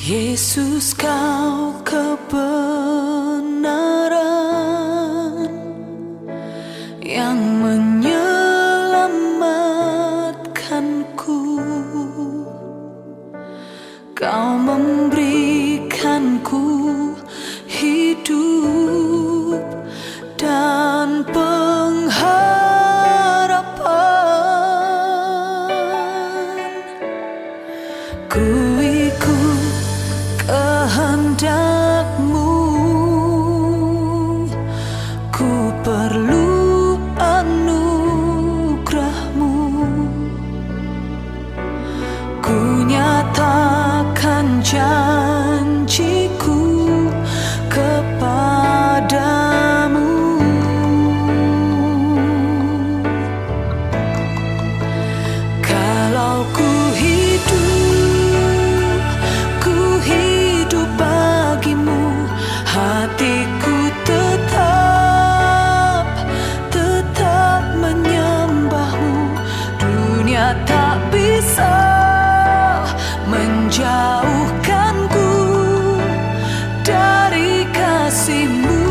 Yesus, kau kebenaran yang menyelamatkanku. Kau memberikanku hidup dan pengharapan. Ku ikut kehendak-Mu, ku perlu anugerah-Mu. Ku nyatakan janjiku kepadamu. Kalau ku hidup bagimu, hatiku tetap menyembah-Mu. Dunia tak bisa menjauhkanku dari kasih-Mu.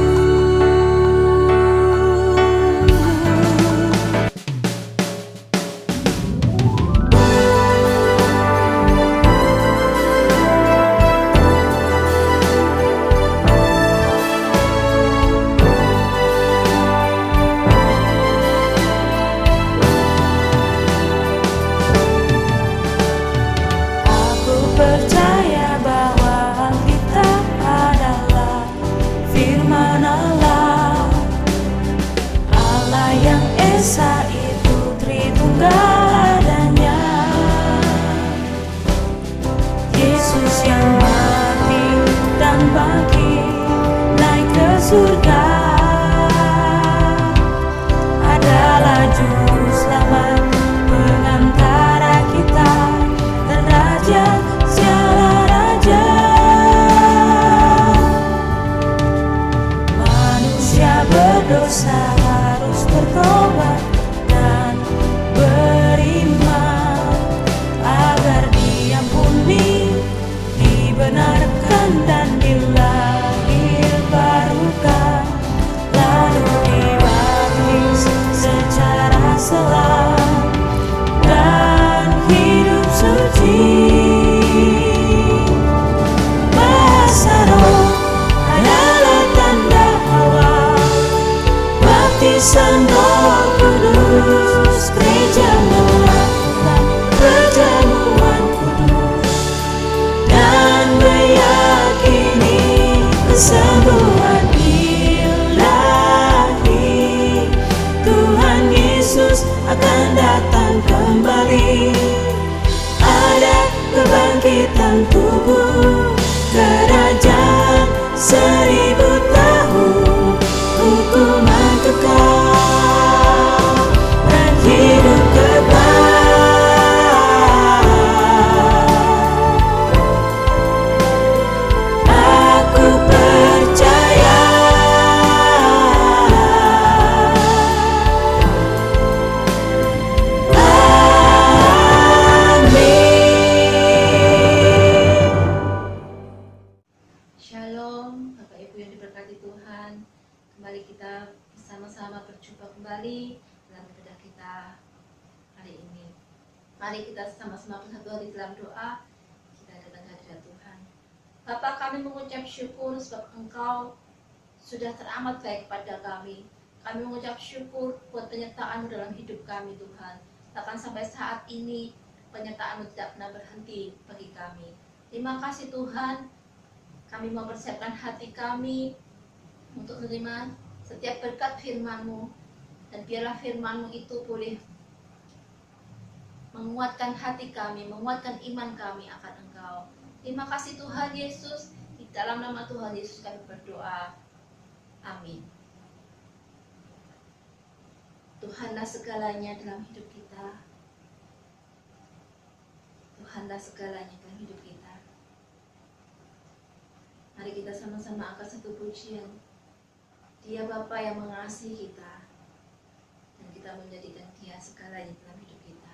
Percaya bahwa Alkitab adalah firman Allah, Allah yang esa itu Tritunggal adanya. Yesus yang mati dan bangkit naik ke surga adalah juru selamat pengantara kita dan Raja segala raja. Manusia berdosa harus bertobat dan beriman agar diampuni, dibenarkan dan dilahir barukan, lalu dibaptis secara selam dan hidup suci. Bahasa roh adalah tanda awal baptisan Roh Kudus. Gereja melakukan perjamuan kudus dan meyakini kesembuhan ilahi. Tuhan Yesus akan datang kembali. Ada kebangkitan tubuh, kerajaan 1000 tahun, hukuman kekal dan hidup kekal. Aku percaya. Shalom, Bapak Ibu yang diberkati Tuhan. Kembali kita bersama-sama berjumpa kembali dalam ibadah kita hari ini. Mari kita sama-sama bersatu di dalam doa. Kita datang ke hadirat Tuhan. Bapa, kami mengucap syukur sebab Engkau sudah teramat baik kepada kami. Kami mengucap syukur buat penyertaan-Mu dalam hidup kami, Tuhan. Bahkan sampai saat ini penyertaan-Mu tidak pernah berhenti bagi kami. Terima kasih Tuhan. Kami mempersiapkan hati kami untuk menerima setiap berkat firman-Mu, dan biarlah firman-Mu itu boleh menguatkan hati kami, menguatkan iman kami akan Engkau. Terima kasih Tuhan Yesus. Di dalam nama Tuhan Yesus kami berdoa. Amin. Tuhanlah segalanya dalam hidup kita. Tuhanlah segalanya dalam hidup kita. Mari kita sama-sama angkat satu pujian. Dia Bapa yang mengasihi kita, dan kita menjadikan Dia segalanya dalam hidup kita.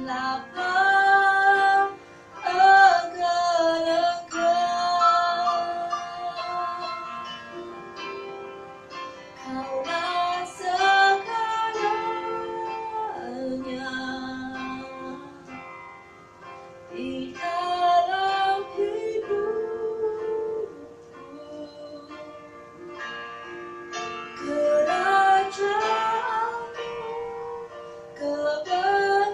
lapang akan Engkau. Kaulah segalanya di dalam hidupku. Kerajaan-Mu, kebenaran-Mu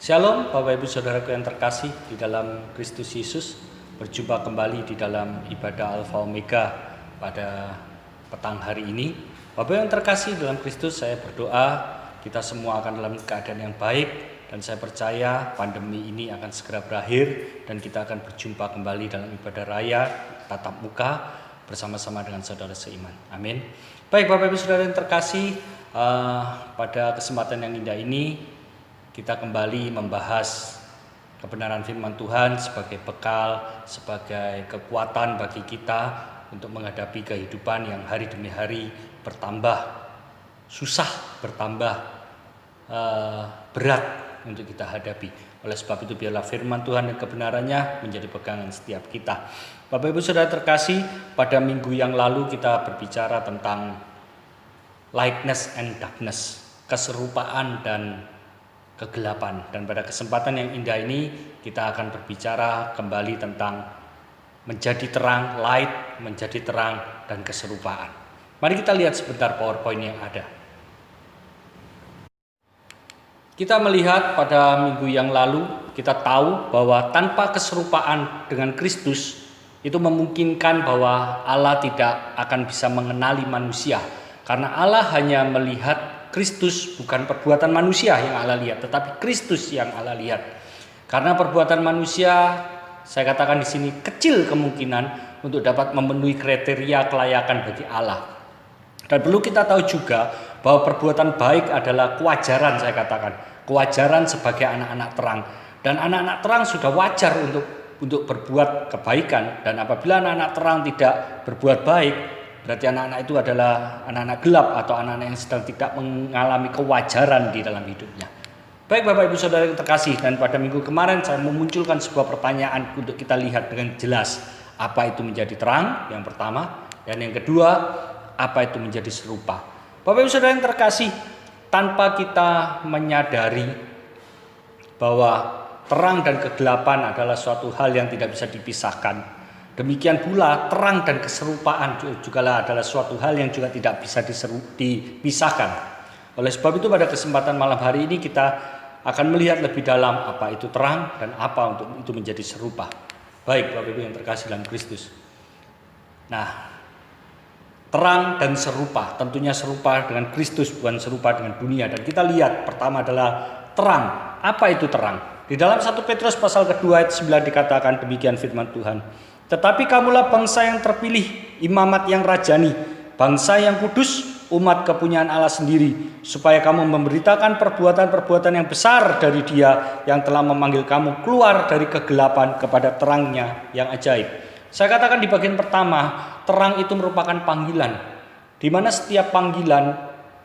Shalom Bapak Ibu Saudaraku yang terkasih di dalam Kristus Yesus. Berjumpa kembali di dalam ibadah Alfa Omega pada petang hari ini. Bapak yang terkasih dalam Kristus, saya berdoa kita semua akan dalam keadaan yang baik. Dan saya percaya pandemi ini akan segera berakhir dan kita akan berjumpa kembali dalam ibadah raya tatap muka bersama-sama dengan saudara seiman. Amin. Baik Bapak Ibu Saudara yang terkasih, pada kesempatan yang indah ini kita kembali membahas kebenaran firman Tuhan sebagai bekal, sebagai kekuatan bagi kita untuk menghadapi kehidupan yang hari demi hari bertambah susah, bertambah berat untuk kita hadapi. Oleh sebab itu biarlah firman Tuhan dan kebenarannya menjadi pegangan setiap kita. Bapak Ibu Saudara terkasih, pada minggu yang lalu kita berbicara tentang likeness and darkness, keserupaan dan kegelapan. Dan pada kesempatan yang indah ini kita akan berbicara kembali tentang menjadi terang, light, menjadi terang, dan keserupaan. Mari kita lihat sebentar PowerPoint yang ada. Kita melihat pada minggu yang lalu, kita tahu bahwa tanpa keserupaan dengan Kristus, itu memungkinkan bahwa Allah tidak akan bisa mengenali manusia. Karena Allah hanya melihat Kristus, bukan perbuatan manusia yang Allah lihat, tetapi Kristus yang Allah lihat. Karena perbuatan manusia, saya katakan di sini kecil kemungkinan untuk dapat memenuhi kriteria kelayakan bagi Allah. Dan perlu kita tahu juga bahwa perbuatan baik adalah kewajaran, saya katakan, kewajaran sebagai anak-anak terang. Dan anak-anak terang sudah wajar untuk berbuat kebaikan. Dan apabila anak-anak terang tidak berbuat baik, berarti anak-anak itu adalah anak-anak gelap atau anak-anak yang sedang tidak mengalami kewajaran di dalam hidupnya. Baik Bapak Ibu Saudara yang terkasih, dan pada minggu kemarin saya memunculkan sebuah pertanyaan untuk kita lihat dengan jelas. Apa itu menjadi terang? Yang pertama. Dan yang kedua, apa itu menjadi serupa? Bapak Ibu Saudara yang terkasih, tanpa kita menyadari bahwa terang dan kegelapan adalah suatu hal yang tidak bisa dipisahkan, demikian pula terang dan keserupaan juga adalah suatu hal yang juga tidak bisa dipisahkan. Oleh sebab itu pada kesempatan malam hari ini kita akan melihat lebih dalam apa itu terang dan apa untuk itu menjadi serupa. Baik Bapak Ibu yang terkasih dalam Kristus. Nah, terang dan serupa, tentunya serupa dengan Kristus, bukan serupa dengan dunia. Dan kita lihat pertama adalah terang. Apa itu terang? Di dalam 1 Petrus pasal kedua ayat 9 dikatakan demikian firman Tuhan. Tetapi kamulah bangsa yang terpilih, imamat yang rajani, bangsa yang kudus, umat kepunyaan Allah sendiri, supaya kamu memberitakan perbuatan-perbuatan yang besar dari Dia yang telah memanggil kamu keluar dari kegelapan kepada terangnya yang ajaib. Saya katakan di bagian pertama, terang itu merupakan panggilan, di mana setiap panggilan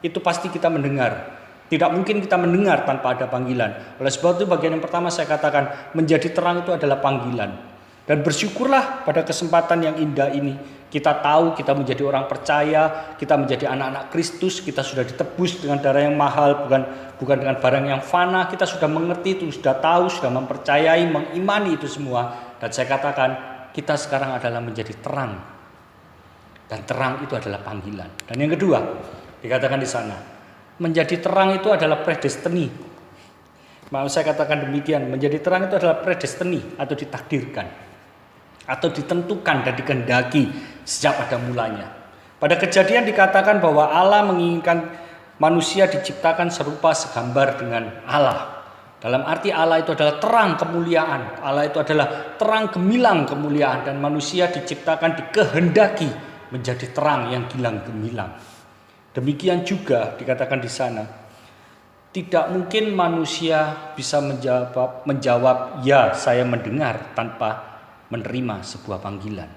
itu pasti kita mendengar. Tidak mungkin kita mendengar tanpa ada panggilan. Oleh sebab itu bagian yang pertama saya katakan, menjadi terang itu adalah panggilan. Dan bersyukurlah pada kesempatan yang indah ini, kita tahu kita menjadi orang percaya, kita menjadi anak-anak Kristus, kita sudah ditebus dengan darah yang mahal, bukan dengan barang yang fana. Kita sudah mengerti itu, sudah tahu, sudah mempercayai, mengimani itu semua. Dan saya katakan, kita sekarang adalah menjadi terang. Dan terang itu adalah panggilan. Dan yang kedua, dikatakan di sana, menjadi terang itu adalah predestiny. Mau saya katakan demikian, menjadi terang itu adalah predestiny atau ditakdirkan, atau ditentukan dan dikehendaki sejak pada mulanya. Pada Kejadian dikatakan bahwa Allah menginginkan manusia diciptakan serupa segambar dengan Allah. Dalam arti Allah itu adalah terang kemuliaan, Allah itu adalah terang gemilang kemuliaan, dan manusia diciptakan dikehendaki menjadi terang yang gilang gemilang. Demikian juga dikatakan di sana, tidak mungkin manusia bisa menjawab ya saya mendengar tanpa menerima sebuah panggilan.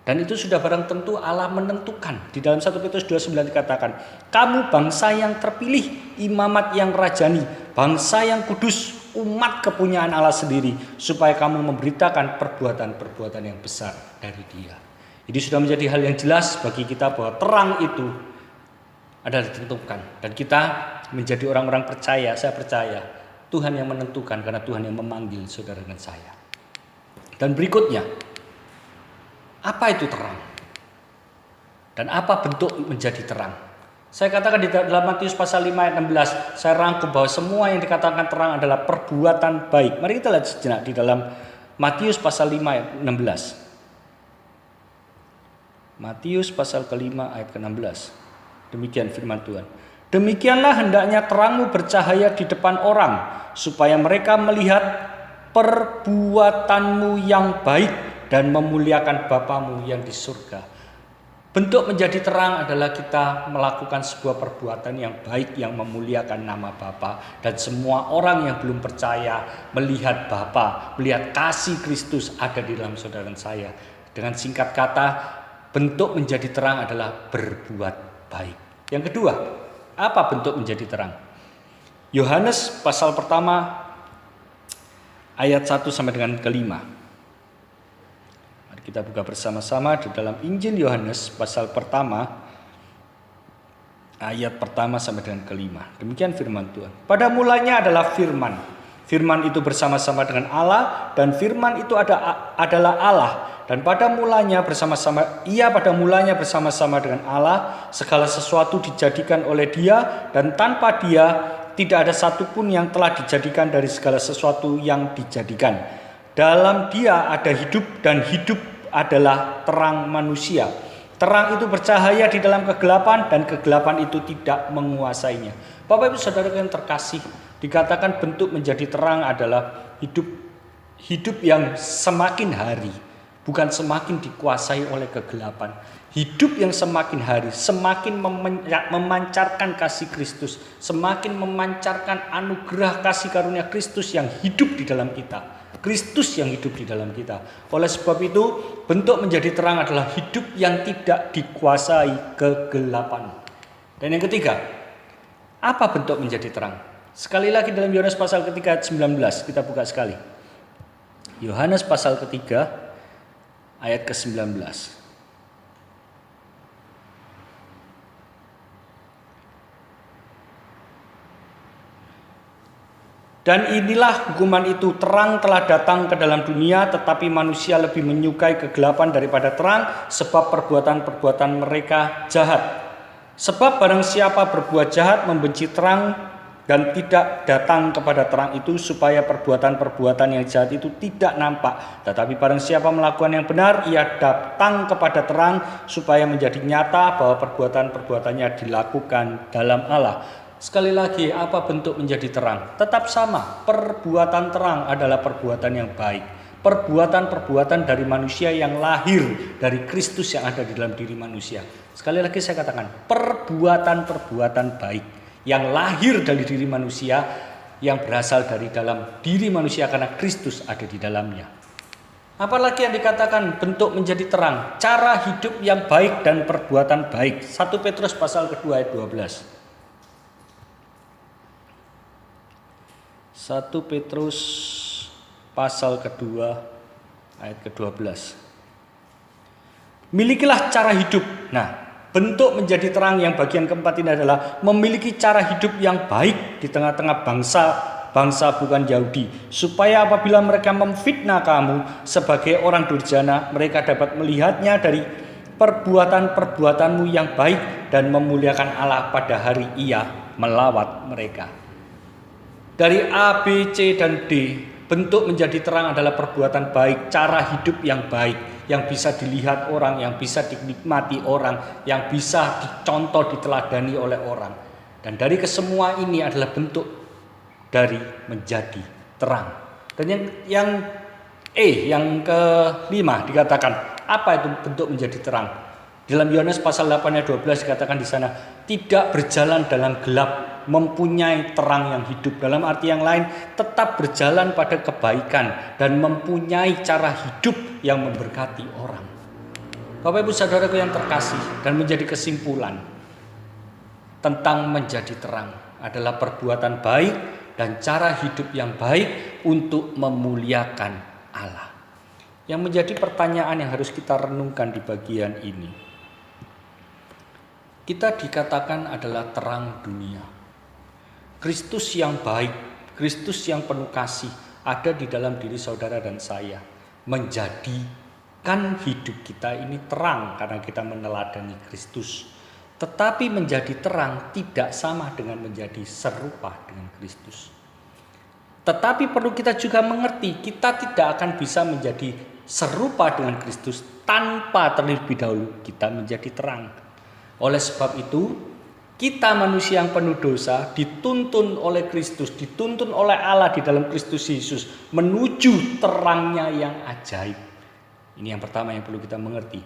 Dan itu sudah barang tentu Allah menentukan. Di dalam 1 Petrus 2:9 dikatakan, kamu bangsa yang terpilih, imamat yang rajani, bangsa yang kudus, umat kepunyaan Allah sendiri, supaya kamu memberitakan perbuatan-perbuatan yang besar dari Dia. Jadi sudah menjadi hal yang jelas bagi kita bahwa terang itu adalah ditentukan. Dan kita menjadi orang-orang percaya, saya percaya Tuhan yang menentukan, karena Tuhan yang memanggil saudara dan saya. Dan berikutnya, apa itu terang? Dan apa bentuk menjadi terang? Saya katakan di dalam Matius pasal 5 ayat 16, saya rangkum bahwa semua yang dikatakan terang adalah perbuatan baik. Mari kita lihat sejenak di dalam Matius pasal 5 ayat 16. Matius pasal ke-5 ayat ke-16. Demikian firman Tuhan. Demikianlah hendaknya terangmu bercahaya di depan orang, supaya mereka melihat perbuatanmu yang baik dan memuliakan Bapamu yang di surga. Bentuk menjadi terang adalah kita melakukan sebuah perbuatan yang baik yang memuliakan nama Bapa, dan semua orang yang belum percaya melihat Bapa, melihat kasih Kristus ada di dalam saudara dan saya. Dengan singkat kata, bentuk menjadi terang adalah berbuat baik. Yang kedua, apa bentuk menjadi terang? Yohanes pasal pertama ayat 1 sampai dengan ke-5. Kita buka bersama-sama di dalam Injil Yohanes pasal pertama ayat pertama sampai dengan ke-5. Demikian firman Tuhan. Pada mulanya adalah firman. Firman itu bersama-sama dengan Allah, dan firman itu adalah Allah. Dan pada mulanya bersama-sama dengan Allah, segala sesuatu dijadikan oleh Dia, dan tanpa Dia tidak ada satupun yang telah dijadikan dari segala sesuatu yang dijadikan. Dalam Dia ada hidup, dan hidup adalah terang manusia. Terang itu bercahaya di dalam kegelapan, dan kegelapan itu tidak menguasainya. Bapak Ibu Saudara yang terkasih, dikatakan bentuk menjadi terang adalah hidup yang semakin hari, bukan semakin dikuasai oleh kegelapan. Hidup yang semakin hari semakin memancarkan kasih Kristus, semakin memancarkan anugerah kasih karunia Kristus yang hidup di dalam kita. Kristus yang hidup di dalam kita. Oleh sebab itu, bentuk menjadi terang adalah hidup yang tidak dikuasai kegelapan. Dan yang ketiga, apa bentuk menjadi terang? Sekali lagi dalam Yohanes pasal ketiga ayat 19, kita buka sekali. Yohanes pasal ketiga ayat ke-19. Dan inilah hukuman itu, terang telah datang ke dalam dunia, tetapi manusia lebih menyukai kegelapan daripada terang, sebab perbuatan-perbuatan mereka jahat. Sebab barang siapa berbuat jahat membenci terang dan tidak datang kepada terang itu, supaya perbuatan-perbuatan yang jahat itu tidak nampak. Tetapi barang siapa melakukan yang benar, ia datang kepada terang, supaya menjadi nyata bahwa perbuatan-perbuatannya dilakukan dalam Allah. Sekali lagi, apa bentuk menjadi terang? Tetap sama, perbuatan terang adalah perbuatan yang baik. Perbuatan-perbuatan dari manusia yang lahir dari Kristus yang ada di dalam diri manusia. Sekali lagi saya katakan, perbuatan-perbuatan baik yang lahir dari diri manusia, yang berasal dari dalam diri manusia karena Kristus ada di dalamnya. Apalagi yang dikatakan bentuk menjadi terang? Cara hidup yang baik dan perbuatan baik. 1 Petrus pasal kedua ayat 12. 1 Petrus pasal kedua ayat ke-12. Milikilah cara hidup. Nah, bentuk menjadi terang yang bagian keempat ini adalah memiliki cara hidup yang baik di tengah-tengah bangsa bukan Yahudi, supaya apabila mereka memfitnah kamu sebagai orang durjana, mereka dapat melihatnya dari perbuatan-perbuatanmu yang baik dan memuliakan Allah pada hari Ia melawat mereka. Dari A, B, C, dan D, bentuk menjadi terang adalah perbuatan baik, cara hidup yang baik, yang bisa dilihat orang, yang bisa dinikmati orang, yang bisa dicontoh, diteladani oleh orang. Dan dari kesemua ini adalah bentuk dari menjadi terang. Dan yang yang kelima dikatakan, apa itu bentuk menjadi terang? Dalam Yohanes pasal 8 ayat 12 dikatakan di sana, tidak berjalan dalam gelap, mempunyai terang yang hidup. Dalam arti yang lain, tetap berjalan pada kebaikan dan mempunyai cara hidup yang memberkati orang. Bapak Ibu Saudaraku yang terkasih, dan menjadi kesimpulan tentang menjadi terang adalah perbuatan baik dan cara hidup yang baik untuk memuliakan Allah. Yang menjadi pertanyaan yang harus kita renungkan di bagian ini, kita dikatakan adalah terang dunia. Kristus yang baik, Kristus yang penuh kasih ada di dalam diri saudara dan saya, menjadikan hidup kita ini terang karena kita meneladani Kristus. Tetapi menjadi terang tidak sama dengan menjadi serupa dengan Kristus. Tetapi perlu kita juga mengerti, kita tidak akan bisa menjadi serupa dengan Kristus tanpa terlebih dahulu kita menjadi terang. Oleh sebab itu, kita manusia yang penuh dosa dituntun oleh Kristus, dituntun oleh Allah di dalam Kristus Yesus menuju terangnya yang ajaib. Ini yang pertama yang perlu kita mengerti.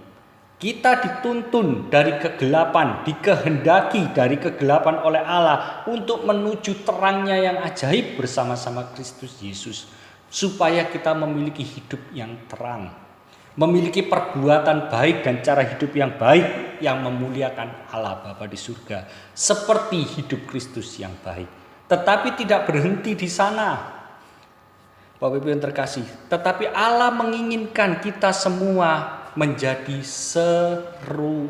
Kita dituntun dari kegelapan, dikehendaki dari kegelapan oleh Allah untuk menuju terangnya yang ajaib bersama-sama Kristus Yesus. Supaya kita memiliki hidup yang terang, memiliki perbuatan baik dan cara hidup yang baik yang memuliakan Allah Bapa di surga, seperti hidup Kristus yang baik. Tetapi tidak berhenti di sana, Bapak Ibu yang terkasih. Tetapi Allah menginginkan kita semua menjadi serupa.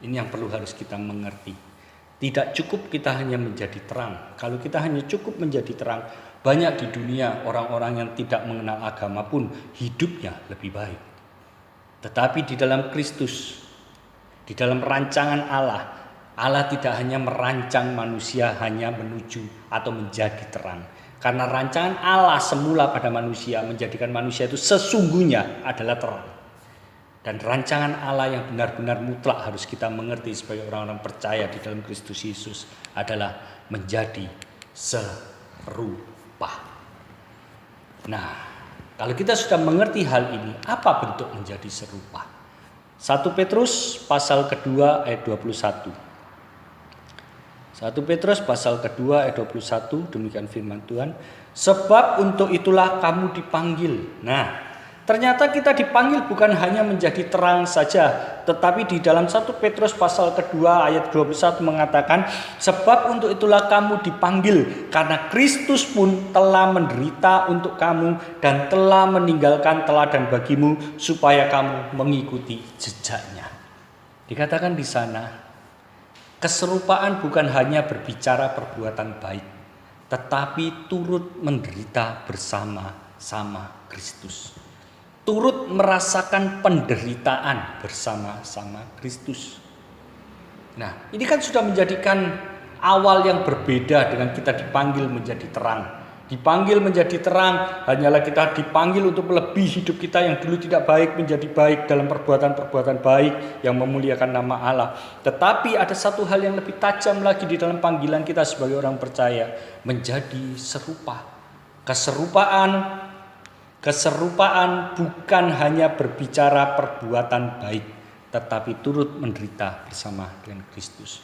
Ini yang perlu harus kita mengerti. Tidak cukup kita hanya menjadi terang. Kalau kita hanya cukup menjadi terang, banyak di dunia orang-orang yang tidak mengenal agama pun hidupnya lebih baik. Tetapi di dalam Kristus, di dalam rancangan Allah, Allah tidak hanya merancang manusia hanya menuju atau menjadi terang. Karena rancangan Allah semula pada manusia menjadikan manusia itu sesungguhnya adalah terang. Dan rancangan Allah yang benar-benar mutlak harus kita mengerti sebagai orang-orang percaya di dalam Kristus Yesus adalah menjadi serupa. Nah, kalau kita sudah mengerti hal ini, apa bentuk menjadi serupa? 1 Petrus pasal kedua ayat 21. 1 Petrus pasal kedua ayat 21, demikian firman Tuhan. Sebab untuk itulah kamu dipanggil. Nah, ternyata kita dipanggil bukan hanya menjadi terang saja, tetapi di dalam 1 Petrus pasal kedua ayat 21 mengatakan, sebab untuk itulah kamu dipanggil, karena Kristus pun telah menderita untuk kamu dan telah meninggalkan teladan bagimu supaya kamu mengikuti jejaknya. Dikatakan di sana, keserupaan bukan hanya berbicara perbuatan baik, tetapi turut menderita bersama-sama Kristus. Turut merasakan penderitaan bersama-sama Kristus. Nah, ini kan sudah menjadikan awal yang berbeda dengan kita dipanggil menjadi terang. Dipanggil menjadi terang hanyalah kita dipanggil untuk melebihi hidup kita yang dulu tidak baik menjadi baik dalam perbuatan-perbuatan baik yang memuliakan nama Allah. Tetapi ada satu hal yang lebih tajam lagi di dalam panggilan kita sebagai orang percaya, menjadi serupa. Keserupaan bukan hanya berbicara perbuatan baik, tetapi turut menderita bersama dengan Kristus.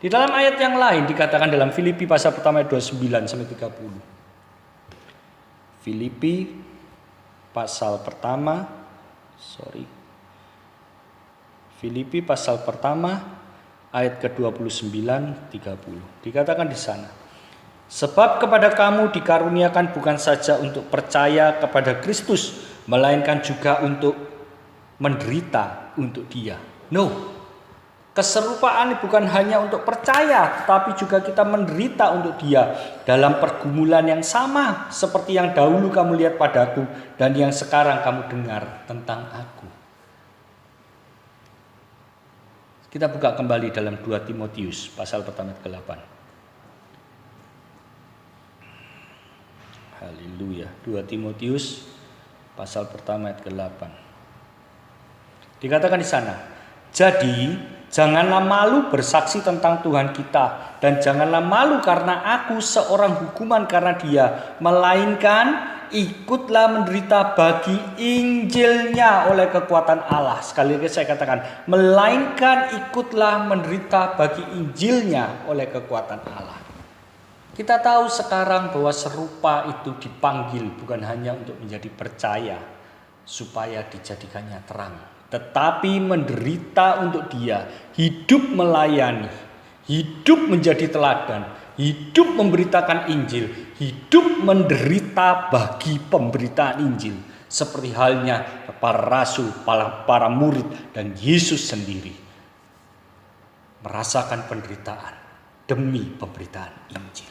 Di dalam ayat yang lain dikatakan dalam Filipi pasal pertama ayat 29 sampai 30. Filipi pasal pertama ayat ke-29 30. Dikatakan di sana, sebab kepada kamu dikaruniakan bukan saja untuk percaya kepada Kristus, melainkan juga untuk menderita untuk Dia. Keserupaan bukan hanya untuk percaya, tetapi juga kita menderita untuk Dia dalam pergumulan yang sama seperti yang dahulu kamu lihat padaku dan yang sekarang kamu dengar tentang aku. Kita buka kembali dalam 2 Timotius pasal pertama ayat ke-8. Haleluya. 2 Timotius pasal pertama ayat ke-8. Dikatakan di sana, jadi janganlah malu bersaksi tentang Tuhan kita, dan janganlah malu karena aku seorang hukuman karena Dia, melainkan ikutlah menderita bagi Injilnya oleh kekuatan Allah. Sekali lagi saya katakan, melainkan ikutlah menderita bagi Injilnya oleh kekuatan Allah. Kita tahu sekarang bahwa serupa itu dipanggil bukan hanya untuk menjadi percaya supaya dijadikannya terang, tetapi menderita untuk Dia, hidup melayani, hidup menjadi teladan, hidup memberitakan Injil, hidup menderita bagi pemberitaan Injil, seperti halnya para rasul, para murid dan Yesus sendiri merasakan penderitaan demi pemberitaan Injil.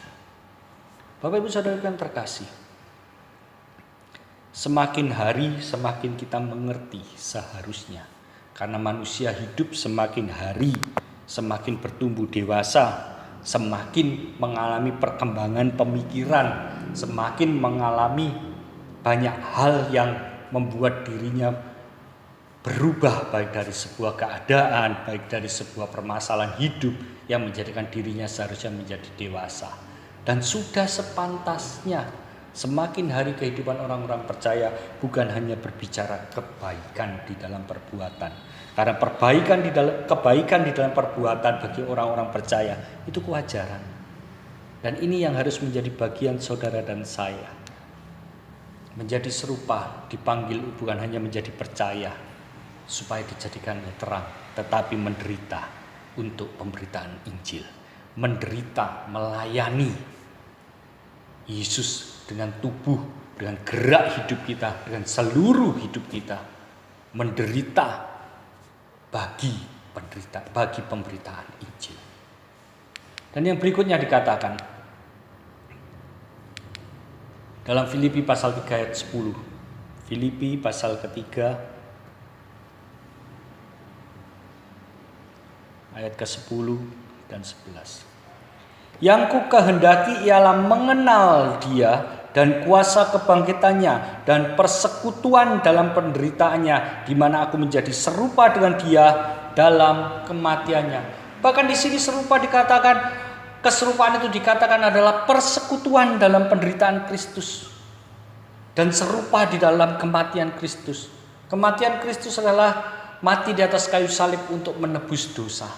Bapak Ibu Saudara yang terkasih, semakin hari semakin kita mengerti seharusnya Karena manusia hidup semakin hari, semakin bertumbuh dewasa, semakin mengalami perkembangan pemikiran, semakin mengalami banyak hal yang membuat dirinya berubah, baik dari sebuah keadaan, baik dari sebuah permasalahan hidup yang menjadikan dirinya seharusnya menjadi dewasa. Dan sudah sepantasnya semakin hari kehidupan orang-orang percaya bukan hanya berbicara kebaikan di dalam perbuatan. Karena kebaikan di dalam perbuatan bagi orang-orang percaya itu kewajaran. Dan ini yang harus menjadi bagian saudara dan saya. Menjadi serupa, dipanggil bukan hanya menjadi percaya supaya dijadikannya terang, tetapi menderita untuk pemberitaan Injil. Menderita melayani Yesus dengan tubuh, dengan gerak hidup kita, dengan seluruh hidup kita. Menderita bagi pemberitaan Injil. Dan yang berikutnya dikatakan dalam Filipi pasal 3 ayat 10. Filipi pasal ketiga ayat ke-10 dan 11. Yang ku kehendaki ialah mengenal Dia dan kuasa kebangkitannya dan persekutuan dalam penderitaannya, di mana aku menjadi serupa dengan Dia dalam kematiannya. Bahkan di sini serupa dikatakan, keserupaan itu dikatakan adalah persekutuan dalam penderitaan Kristus dan serupa di dalam kematian Kristus. Kematian Kristus adalah mati di atas kayu salib untuk menebus dosa.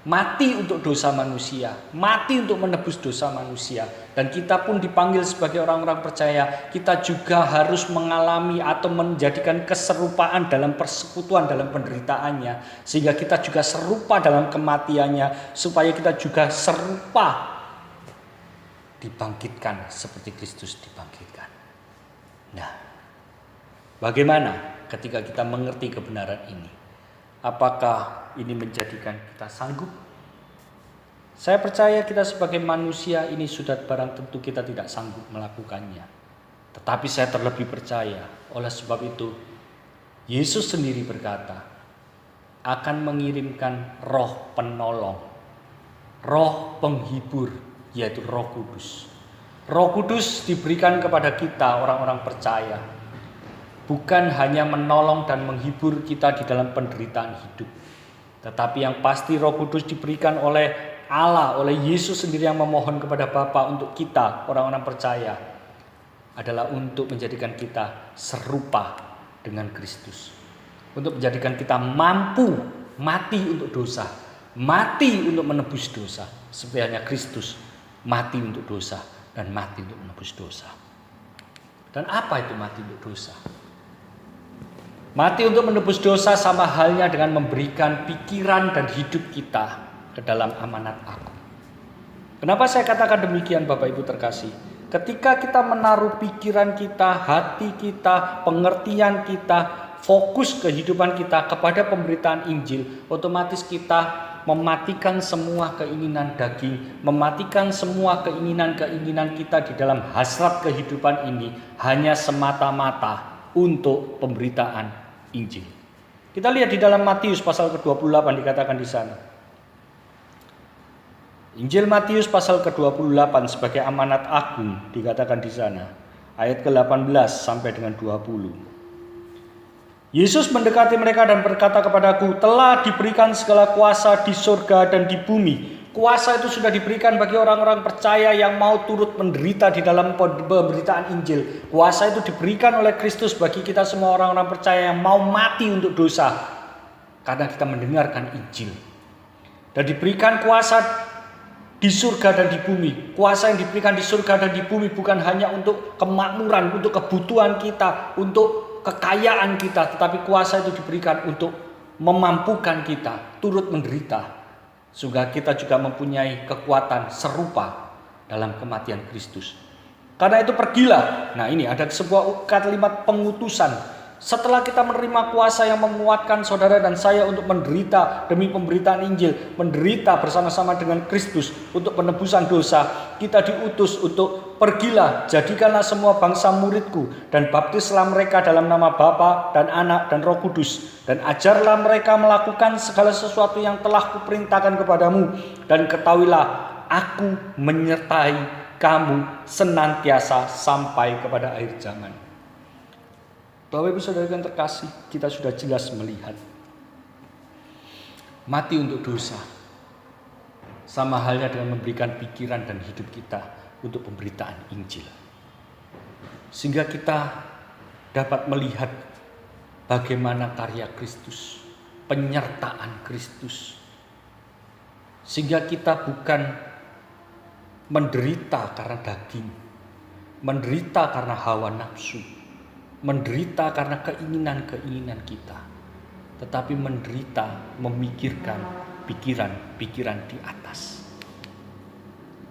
Mati untuk dosa manusia, mati untuk menebus dosa manusia. Dan kita pun dipanggil sebagai orang-orang percaya, kita juga harus mengalami atau menjadikan keserupaan dalam persekutuan dalam penderitaannya, sehingga kita juga serupa dalam kematiannya, supaya kita juga serupa dibangkitkan seperti Kristus dibangkitkan. Nah, bagaimana ketika kita mengerti kebenaran ini? Apakah ini menjadikan kita sanggup? Saya percaya kita sebagai manusia ini sudah barang tentu kita tidak sanggup melakukannya. Tetapi saya terlebih percaya, oleh sebab itu Yesus sendiri berkata akan mengirimkan roh penolong, roh penghibur, yaitu Roh Kudus. Roh Kudus diberikan kepada kita orang-orang percaya, bukan hanya menolong dan menghibur kita di dalam penderitaan hidup, tetapi yang pasti Roh Kudus diberikan oleh Allah, oleh Yesus sendiri yang memohon kepada Bapa untuk kita orang-orang percaya adalah untuk menjadikan kita serupa dengan Kristus, untuk menjadikan kita mampu mati untuk dosa, mati untuk menebus dosa, seperti hanya Kristus mati untuk dosa dan mati untuk menebus dosa. Dan apa itu mati untuk dosa? Mati untuk menebus dosa sama halnya dengan memberikan pikiran dan hidup kita ke dalam amanat aku. Kenapa saya katakan demikian, Bapak Ibu terkasih? Ketika kita menaruh pikiran kita, hati kita, pengertian kita, fokus kehidupan kita kepada pemberitaan Injil, otomatis kita mematikan semua keinginan daging, mematikan semua keinginan-keinginan kita di dalam hasrat kehidupan ini hanya semata-mata untuk pemberitaan Injil. Kita lihat di dalam Matius pasal ke-28 dikatakan di sana. Injil Matius pasal ke-28 sebagai amanat agung dikatakan di sana. Ayat ke-18 sampai dengan 20. Yesus mendekati mereka dan berkata kepadaku, telah diberikan segala kuasa di surga dan di bumi. Kuasa itu sudah diberikan bagi orang-orang percaya yang mau turut menderita di dalam pemberitaan Injil. Kuasa itu diberikan oleh Kristus bagi kita semua orang-orang percaya yang mau mati untuk dosa, karena kita mendengarkan Injil. Dan diberikan kuasa di surga dan di bumi. Kuasa yang diberikan di surga dan di bumi bukan hanya untuk kemakmuran, untuk kebutuhan kita, untuk kekayaan kita, tetapi kuasa itu diberikan untuk memampukan kita turut menderita, sehingga kita juga mempunyai kekuatan serupa dalam kematian Kristus. Karena itu pergilah. Nah, ini ada sebuah kalimat pengutusan Setelah kita menerima kuasa yang menguatkan saudara dan saya untuk menderita demi pemberitaan Injil, menderita bersama-sama dengan Kristus untuk penebusan dosa, kita diutus untuk pergilah, jadikanlah semua bangsa muridku dan baptislah mereka dalam nama Bapa dan Anak dan Roh Kudus, dan ajarlah mereka melakukan segala sesuatu yang telah kuperintahkan kepadamu, dan ketahuilah aku menyertai kamu senantiasa sampai kepada akhir zaman. Bapak Ibu Saudara yang terkasih, kita sudah jelas melihat mati untuk dosa sama halnya dengan memberikan pikiran dan hidup kita untuk pemberitaan Injil, sehingga kita dapat melihat bagaimana karya Kristus, penyertaan Kristus, sehingga kita bukan menderita karena daging, menderita karena hawa nafsu, menderita karena keinginan-keinginan kita, tetapi menderita memikirkan pikiran-pikiran di atas.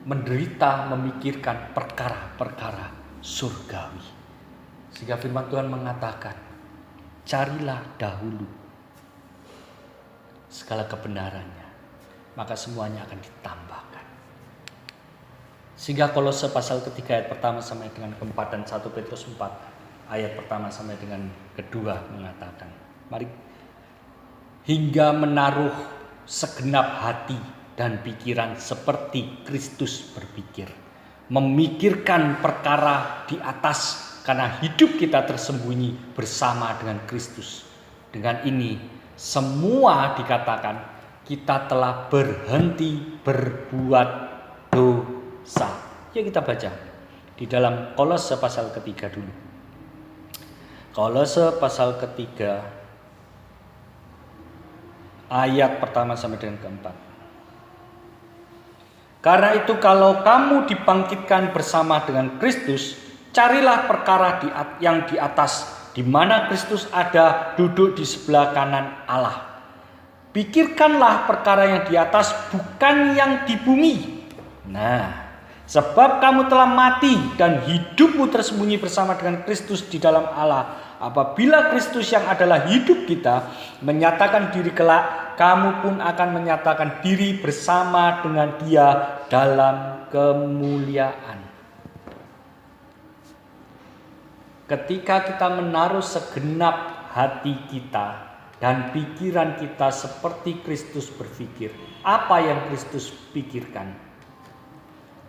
Menderita memikirkan perkara-perkara surgawi. Sehingga firman Tuhan mengatakan, carilah dahulu segala kebenarannya, maka semuanya akan ditambahkan. Sehingga Kolose pasal ketiga ayat pertama sampai dengan keempat dan 1 Petrus 4 ayat pertama sampai dengan kedua mengatakan, mari hingga menaruh segenap hati dan pikiran seperti Kristus berpikir, memikirkan perkara di atas karena hidup kita tersembunyi bersama dengan Kristus. Dengan ini semua dikatakan kita telah berhenti berbuat dosa. Ya, kita baca di dalam Kolose pasal ketiga dulu. Kolose pasal ketiga ayat pertama sampai dengan keempat. Karena itu kalau kamu dibangkitkan bersama dengan Kristus, carilah perkara yang di atas, di mana Kristus ada duduk di sebelah kanan Allah. Pikirkanlah perkara yang di atas, bukan yang di bumi. Nah, sebab kamu telah mati dan hidupmu tersembunyi bersama dengan Kristus di dalam Allah. Apabila Kristus yang adalah hidup kita menyatakan diri kelak, kamu pun akan menyatakan diri bersama dengan Dia dalam kemuliaan. Ketika kita menaruh segenap hati kita dan pikiran kita seperti Kristus berpikir, apa yang Kristus pikirkan?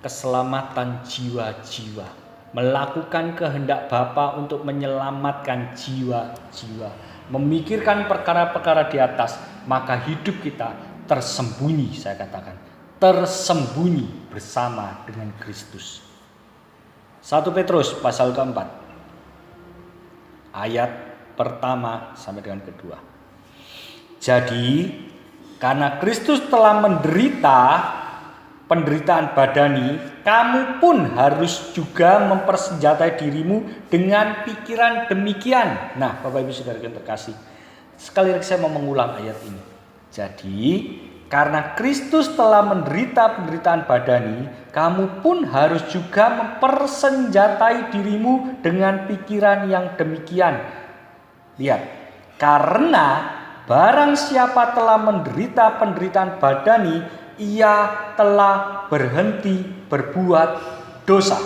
Keselamatan jiwa-jiwa. Melakukan kehendak Bapa untuk menyelamatkan jiwa-jiwa, memikirkan perkara-perkara di atas, maka hidup kita tersembunyi, saya katakan, tersembunyi bersama dengan Kristus. 1 Petrus pasal keempat, ayat pertama sampai dengan kedua. Jadi, karena Kristus telah menderita penderitaan badani, kamu pun harus juga mempersenjatai dirimu dengan pikiran demikian. Nah, Bapak Ibu Saudara yang terkasih, sekali lagi saya mau mengulang ayat ini. Jadi, karena Kristus telah menderita penderitaan badani, kamu pun harus juga mempersenjatai dirimu dengan pikiran yang demikian. Lihat, karena barang siapa telah menderita penderitaan badani, ia telah berhenti berbuat dosa,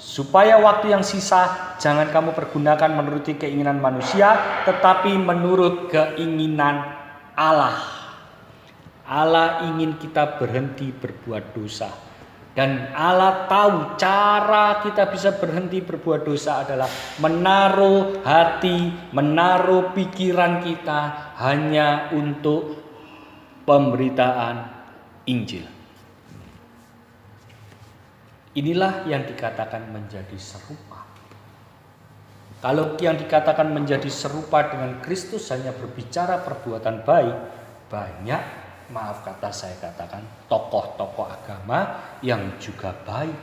supaya waktu yang sisa jangan kamu pergunakan menuruti keinginan manusia, tetapi menurut keinginan Allah. Allah ingin kita berhenti berbuat dosa, dan Allah tahu cara kita bisa berhenti berbuat dosa adalah menaruh hati, menaruh pikiran kita hanya untuk pemberitaan Injil. Inilah yang dikatakan menjadi serupa. Kalau yang dikatakan menjadi serupa dengan Kristus hanya berbicara perbuatan baik, banyak, maaf kata saya katakan, tokoh-tokoh agama yang juga baik.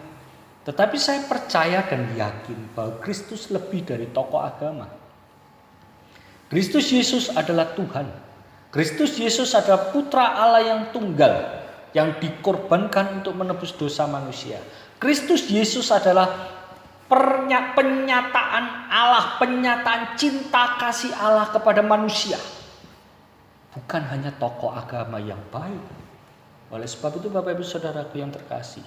Tetapi saya percaya dan yakin bahwa Kristus lebih dari tokoh agama. Kristus Yesus adalah Tuhan. Kristus Yesus adalah Putra Allah yang tunggal, yang dikorbankan untuk menebus dosa manusia. Kristus Yesus adalah penyataan Allah, penyataan cinta kasih Allah kepada manusia. Bukan hanya tokoh agama yang baik. Oleh sebab itu Bapak Ibu Saudaraku yang terkasih,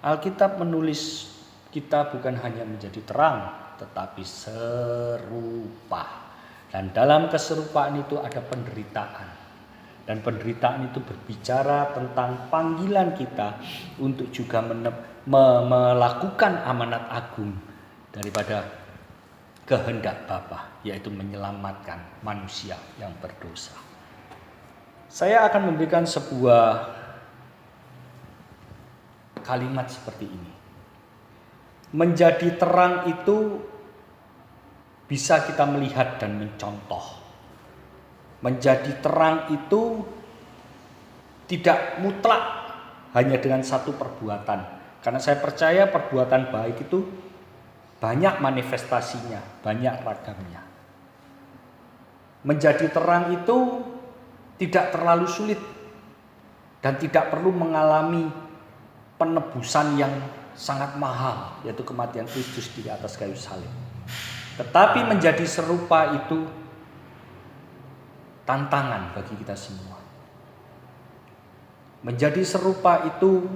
Alkitab menulis kita bukan hanya menjadi terang, tetapi serupa. Dan dalam keserupaan itu ada penderitaan. Dan penderitaan itu berbicara tentang panggilan kita untuk juga melakukan amanat agung daripada kehendak Bapa, yaitu menyelamatkan manusia yang berdosa. Saya akan memberikan sebuah kalimat seperti ini. Menjadi terang itu bisa kita melihat dan mencontoh. Menjadi terang itu tidak mutlak hanya dengan satu perbuatan. Karena saya percaya perbuatan baik itu banyak manifestasinya, banyak ragamnya. Menjadi terang itu tidak terlalu sulit dan tidak perlu mengalami penebusan yang sangat mahal, yaitu kematian Kristus di atas kayu salib. Tetapi menjadi serupa itu tantangan bagi kita semua. Menjadi serupa itu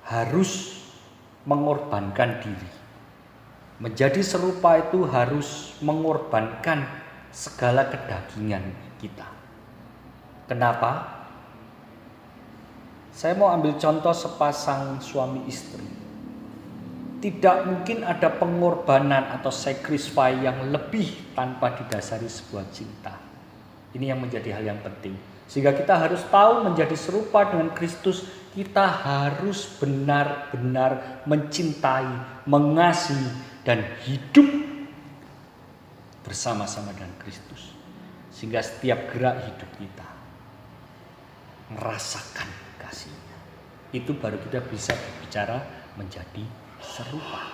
harus mengorbankan diri. Menjadi serupa itu harus mengorbankan segala kedagingan kita. Kenapa? Saya mau ambil contoh sepasang suami istri. Tidak mungkin ada pengorbanan atau sacrifice yang lebih tanpa didasari sebuah cinta. Ini yang menjadi hal yang penting. Sehingga kita harus tahu menjadi serupa dengan Kristus, kita harus benar-benar mencintai, mengasihi, dan hidup bersama-sama dengan Kristus. Sehingga setiap gerak hidup kita merasakan kasih-Nya. Itu baru kita bisa berbicara menjadi serupa.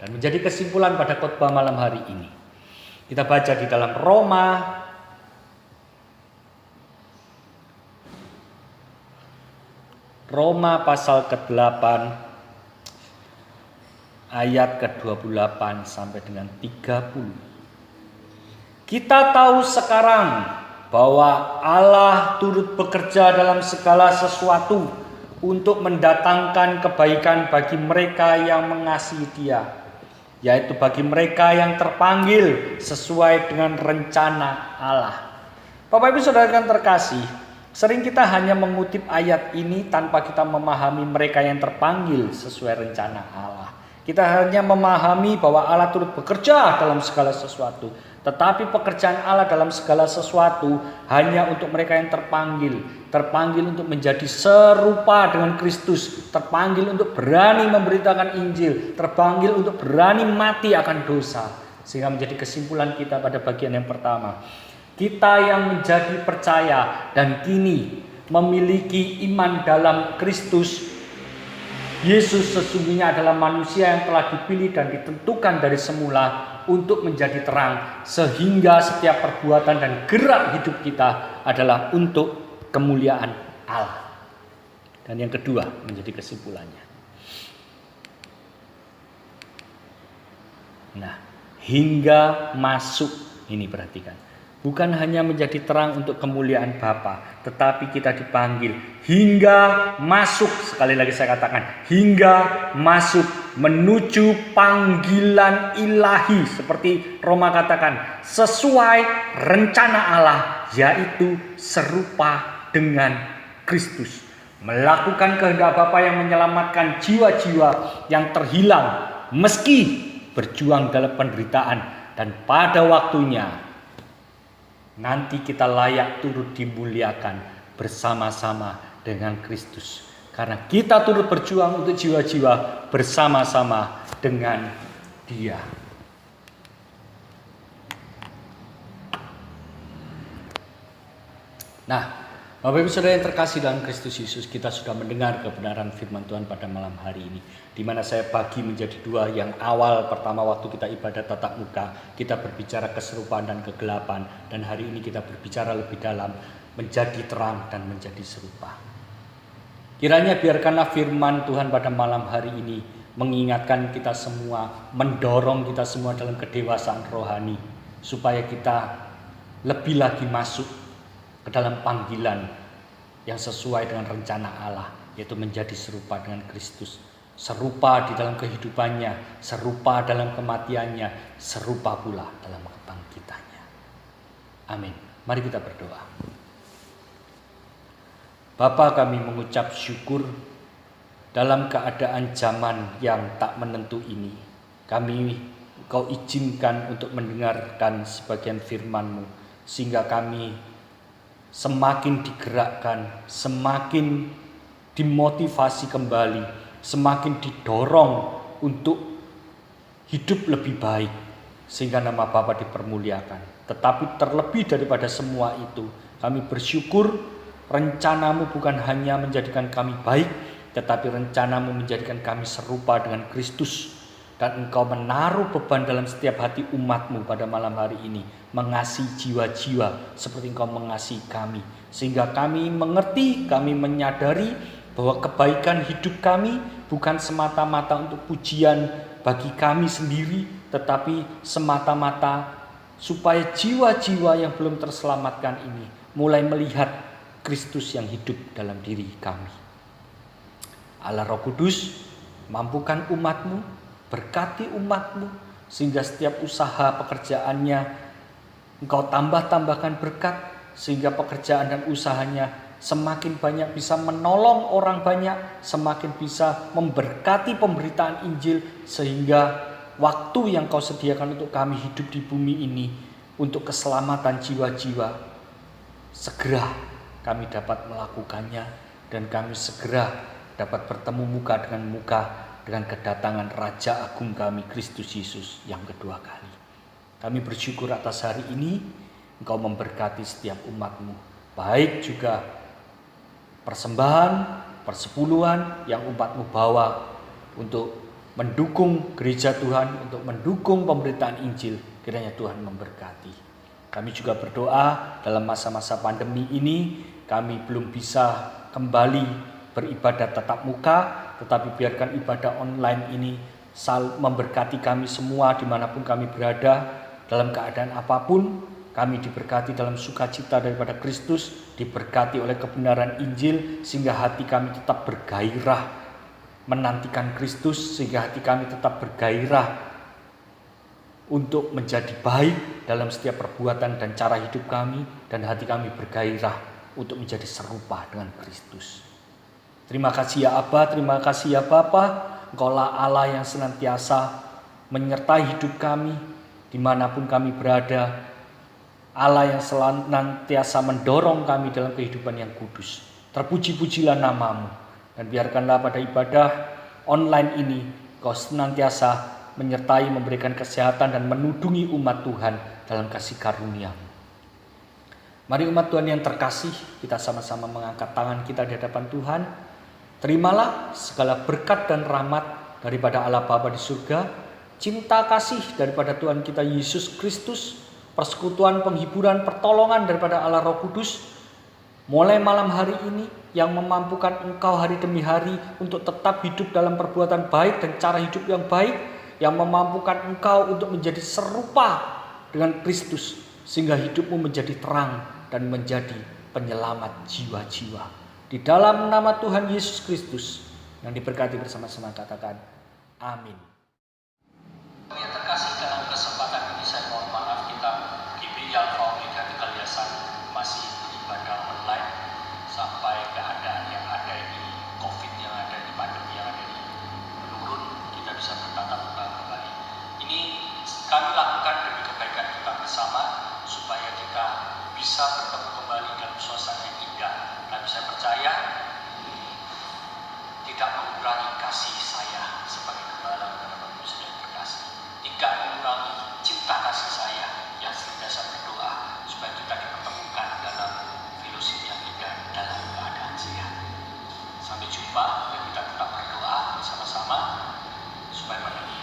Dan menjadi kesimpulan pada khotbah malam hari ini, kita baca di dalam Roma pasal ke-8 ayat ke-28 sampai dengan 30. Kita tahu sekarang bahwa Allah turut bekerja dalam segala sesuatu untuk mendatangkan kebaikan bagi mereka yang mengasihi Dia, yaitu bagi mereka yang terpanggil sesuai dengan rencana Allah. Bapak Ibu Saudara yang terkasih, sering kita hanya mengutip ayat ini tanpa kita memahami mereka yang terpanggil sesuai rencana Allah. Kita hanya memahami bahwa Allah turut bekerja dalam segala sesuatu. Tetapi pekerjaan Allah dalam segala sesuatu hanya untuk mereka yang terpanggil. Terpanggil untuk menjadi serupa dengan Kristus. Terpanggil untuk berani memberitakan Injil. Terpanggil untuk berani mati akan dosa. Sehingga menjadi kesimpulan kita pada bagian yang pertama. Kita yang menjadi percaya dan kini memiliki iman dalam Kristus Yesus sesungguhnya adalah manusia yang telah dipilih dan ditentukan dari semula untuk menjadi terang, sehingga setiap perbuatan dan gerak hidup kita adalah untuk kemuliaan Allah. Dan yang kedua menjadi kesimpulannya. Nah, hingga masuk, ini perhatikan. Bukan hanya menjadi terang untuk kemuliaan Bapa, tetapi kita dipanggil hingga masuk, sekali lagi saya katakan, hingga masuk menuju panggilan ilahi, seperti Roma katakan, sesuai rencana Allah, yaitu serupa dengan Kristus. Melakukan kehendak Bapa yang menyelamatkan jiwa-jiwa yang terhilang, meski berjuang dalam penderitaan, dan pada waktunya nanti kita layak turut dimuliakan bersama-sama dengan Kristus. Karena kita turut berjuang untuk jiwa-jiwa bersama-sama dengan Dia. Nah, Bapak Ibu Saudara yang terkasih dalam Kristus Yesus, kita sudah mendengar kebenaran firman Tuhan pada malam hari ini, di mana saya bagi menjadi dua. Yang awal, pertama waktu kita ibadat tatap muka, kita berbicara keserupaan dan kegelapan, dan hari ini kita berbicara lebih dalam menjadi terang dan menjadi serupa. Kiranya biarkanlah firman Tuhan pada malam hari ini mengingatkan kita semua, mendorong kita semua dalam kedewasaan rohani, supaya kita lebih lagi masuk ke dalam panggilan yang sesuai dengan rencana Allah, yaitu menjadi serupa dengan Kristus. Serupa di dalam kehidupannya, serupa dalam kematiannya, serupa pula dalam kebangkitannya. Amin. Mari kita berdoa. Bapa, kami mengucap syukur dalam keadaan zaman yang tak menentu ini. Kau izinkan untuk mendengarkan sebagian firman-Mu, sehingga kami semakin digerakkan, semakin dimotivasi kembali, semakin didorong untuk hidup lebih baik, sehingga nama Bapa dipermuliakan. Tetapi terlebih daripada semua itu, kami bersyukur rencana-Mu bukan hanya menjadikan kami baik, tetapi rencana-Mu menjadikan kami serupa dengan Kristus. Dan Engkau menaruh beban dalam setiap hati umat-Mu pada malam hari ini, mengasihi jiwa-jiwa seperti Engkau mengasihi kami. Sehingga kami mengerti, kami menyadari bahwa kebaikan hidup kami bukan semata-mata untuk pujian bagi kami sendiri, tetapi semata-mata supaya jiwa-jiwa yang belum terselamatkan ini mulai melihat Kristus yang hidup dalam diri kami. Allah Roh Kudus, mampukan umat-Mu, berkati umat-Mu, sehingga setiap usaha pekerjaannya Engkau tambahkan berkat, sehingga pekerjaan dan usahanya semakin banyak bisa menolong orang banyak, semakin bisa memberkati pemberitaan Injil, sehingga waktu yang Kau sediakan untuk kami hidup di bumi ini untuk keselamatan jiwa-jiwa, segera kami dapat melakukannya, dan kami segera dapat bertemu muka dengan kedatangan Raja Agung kami, Kristus Yesus yang kedua kali. Kami bersyukur atas hari ini Engkau memberkati setiap umat-Mu, baik juga persembahan, persepuluhan yang umat-Mu bawa untuk mendukung gereja Tuhan, untuk mendukung pemberitaan Injil. Kiranya Tuhan memberkati. Kami juga berdoa dalam masa-masa pandemi ini, kami belum bisa kembali beribadah tatap muka, tetapi biarkan ibadah online ini memberkati kami semua dimanapun kami berada, dalam keadaan apapun. Kami diberkati dalam sukacita daripada Kristus, diberkati oleh kebenaran Injil, sehingga hati kami tetap bergairah menantikan Kristus, sehingga hati kami tetap bergairah untuk menjadi baik dalam setiap perbuatan dan cara hidup kami, dan hati kami bergairah untuk menjadi serupa dengan Kristus. Terima kasih ya Aba, terima kasih ya Bapa, Engkaulah Allah yang senantiasa menyertai hidup kami dimanapun kami berada, Allah yang senantiasa mendorong kami dalam kehidupan yang kudus. Terpuji-pujilah nama-Mu, dan biarkanlah pada ibadah online ini Kau senantiasa menyertai, memberikan kesehatan dan menudungi umat Tuhan dalam kasih karunia-Mu. Mari umat Tuhan yang terkasih, kita sama-sama mengangkat tangan kita di hadapan Tuhan. Terimalah segala berkat dan rahmat daripada Allah Bapa di surga, cinta kasih daripada Tuhan kita Yesus Kristus, persekutuan, penghiburan, pertolongan daripada Allah Roh Kudus, mulai malam hari ini yang memampukan engkau hari demi hari untuk tetap hidup dalam perbuatan baik dan cara hidup yang baik, yang memampukan engkau untuk menjadi serupa dengan Kristus, sehingga hidupmu menjadi terang dan menjadi penyelamat jiwa-jiwa. Di dalam nama Tuhan Yesus Kristus yang diberkati bersama-sama, katakan amin. Yang terkasih, dalam kesempatan ini saya mohon maaf, kita GBI Alpha Omega Tegal Yasan masih beribadah online sampai keadaan yang ada ini, COVID yang ada ini, pandemi yang ada ini menurun, kita bisa bertatap muka kembali. Ini kami lakukan demi kebaikan kita bersama, supaya kita bisa bertemu kembali dalam suasana yang indah. Dan saya percaya tidak mengurangi kasih saya sebagai gembala kepada Bapak Ibu yang terkasih, tidak mengurangi cinta kasih saya yang senantiasa berdoa supaya kita dipertemukan dalam fellowship yang indah dalam keadaan sehat. Sampai jumpa, dan kita tetap berdoa bersama-sama supaya pandemi